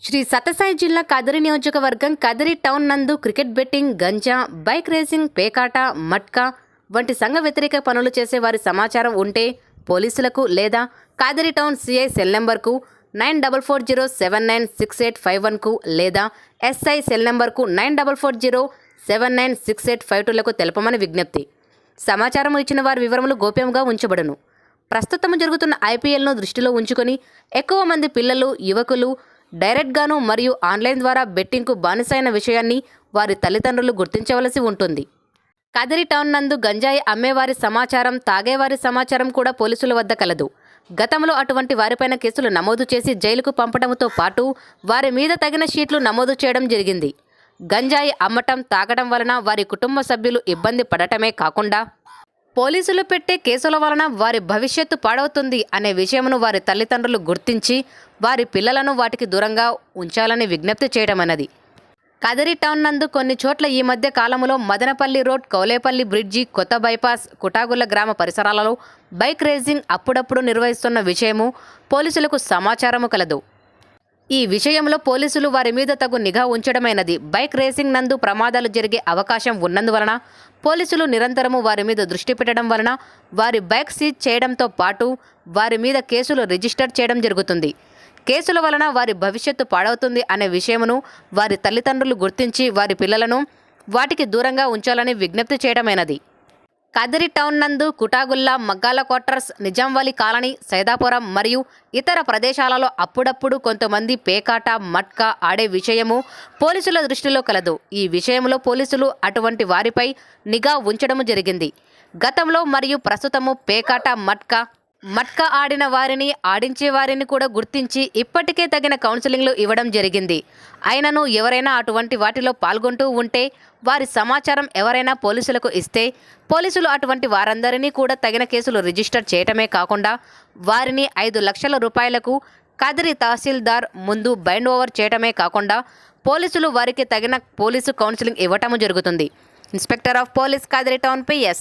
శ్రీ సత్యసాయి జిల్లా కదిరి నియోజకవర్గం కదిరి టౌన్ నందు cricket betting, ganja, bike racing, పేకాట, మట్కా వంటి సంఘ వ్యతిరేక పనులు చేసే వారి సమాచారం ఉంటే పోలీసులకు లేదా కదిరి టౌన్ సిఐ సెల్ నెంబర్కు 9440796851కు లేదా ఎస్ఐ సెల్ నెంబర్కు 9440796852లకు తెలపమని విజ్ఞప్తి. సమాచారం ఇచ్చిన వారి వివరములు గోప్యంగా ఉంచబడును. ప్రస్తుతం జరుగుతున్న ఐపీఎల్ను దృష్టిలో ఉంచుకొని ఎక్కువ మంది పిల్లలు, యువకులు డైరెక్ట్గాను మరియు ఆన్లైన్ ద్వారా బెట్టింగ్కు బానిసైన విషయాన్ని వారి తల్లిదండ్రులు గుర్తించవలసి ఉంటుంది. కదిరి టౌన్ నందు గంజాయి అమ్మేవారి సమాచారం, తాగేవారి సమాచారం కూడా పోలీసుల వద్ద కలదు. గతంలో అటువంటి వారిపైన కేసులు నమోదు చేసి జైలుకు పంపడంతో పాటు వారి మీద తగిన షీట్లు నమోదు చేయడం జరిగింది. గంజాయి అమ్మటం, తాగడం వలన వారి కుటుంబ సభ్యులు ఇబ్బంది పడటమే కాకుండా పోలీసులు పెట్టే కేసుల వలన వారి భవిష్యత్తు పాడవుతుంది అనే విషయమును వారి తల్లిదండ్రులు గుర్తించి వారి పిల్లలను వాటికి దూరంగా ఉంచాలని విజ్ఞప్తి చేయడమన్నది. కదిరి టౌన్ నందు కొన్ని చోట్ల ఈ మధ్య కాలంలో మదనపల్లి రోడ్, కౌలేపల్లి బ్రిడ్జి, కొత్త బైపాస్, కుటాగుళ్ల గ్రామ పరిసరాలలో బైక్ రేసింగ్ అప్పుడప్పుడు నిర్వహిస్తున్న విషయము పోలీసులకు సమాచారము కలదు. ఈ విషయంలో పోలీసులు వారి మీద తగు నిఘా ఉంచడమైనది. బైక్ రేసింగ్ నందు ప్రమాదాలు జరిగే అవకాశం ఉన్నందువలన పోలీసులు నిరంతరము వారి మీద దృష్టి పెట్టడం వలన వారి బైక్ సీజ్ చేయడంతో పాటు వారి మీద కేసులు రిజిస్టర్ చేయడం జరుగుతుంది. కేసుల వలన వారి భవిష్యత్తు పాడవుతుంది అనే విషయమును వారి తల్లిదండ్రులు గుర్తించి వారి పిల్లలను వాటికి దూరంగా ఉంచాలని విజ్ఞప్తి చేయడమైనది. కదిరి టౌన్ నందు కుటాగుల్లా, మగ్గాల క్వార్టర్స్, నిజాంవాలి కాలనీ, సైదాపురం మరియు ఇతర ప్రదేశాలలో అప్పుడప్పుడు కొంతమంది పేకాట, మట్కా ఆడే విషయము పోలీసుల దృష్టిలో కలదు. ఈ విషయంలో పోలీసులు అటువంటి వారిపై నిఘా ఉంచడము జరిగింది. గతంలో మరియు ప్రస్తుతము పేకాట, మట్కా ఆడిన వారిని, ఆడించే వారిని కూడా గుర్తించి ఇప్పటికే తగిన కౌన్సిలింగ్లు ఇవ్వడం జరిగింది. అయినను ఎవరైనా అటువంటి వాటిలో పాల్గొంటూ ఉంటే వారి సమాచారం ఎవరైనా పోలీసులకు ఇస్తే పోలీసులు అటువంటి వారందరినీ కూడా తగిన కేసులు రిజిస్టర్ చేయటమే కాకుండా వారిని 5 లక్షల రూపాయలకు కదిరి తహసీల్దార్ ముందు బైండ్ ఓవర్ చేయటమే కాకుండా పోలీసులు వారికి తగిన పోలీసు కౌన్సిలింగ్ ఇవ్వటము జరుగుతుంది. Inspector of police Kadiri town PS.